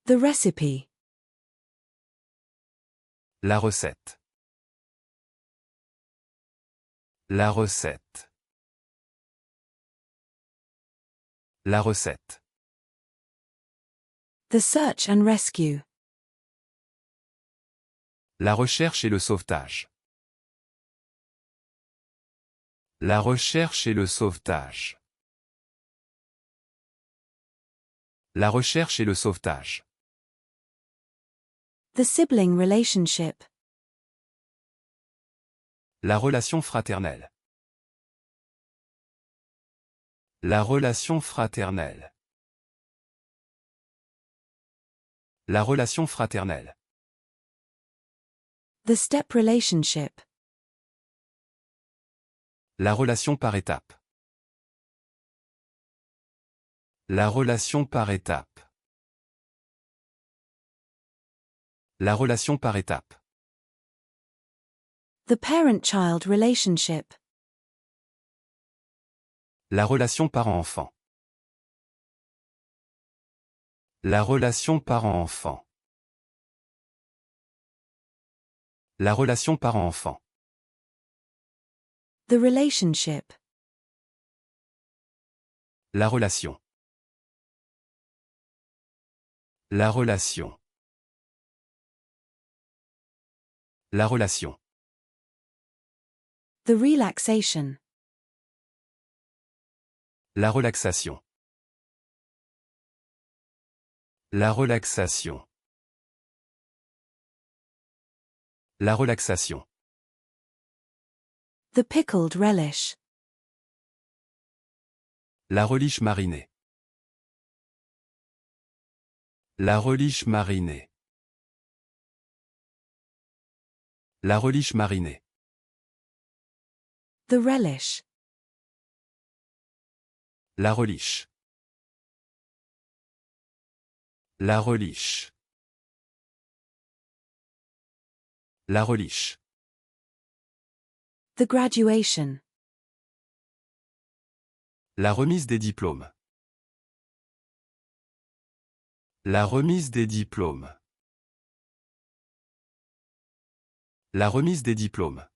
The recipe. La recette. La recette. La recette. The search and rescue. La recherche et le sauvetage. La recherche et le sauvetage. La recherche et le sauvetage. The sibling relationship. La relation fraternelle. La relation fraternelle. La relation fraternelle. The step relationship. La relation par étape. La relation par étape. La relation par étape. The parent-child relationship. La relation parent-enfant. La relation parent-enfant. La relation parent-enfant. The relationship. La relation. La relation. La relation. The relaxation. La relaxation. La relaxation. La relaxation. The pickled relish. La relish marinée. La relish marinée. La relish marinée. The relish. La relish. La relish. La relish. The graduation. La remise des diplômes. La remise des diplômes. La remise des diplômes.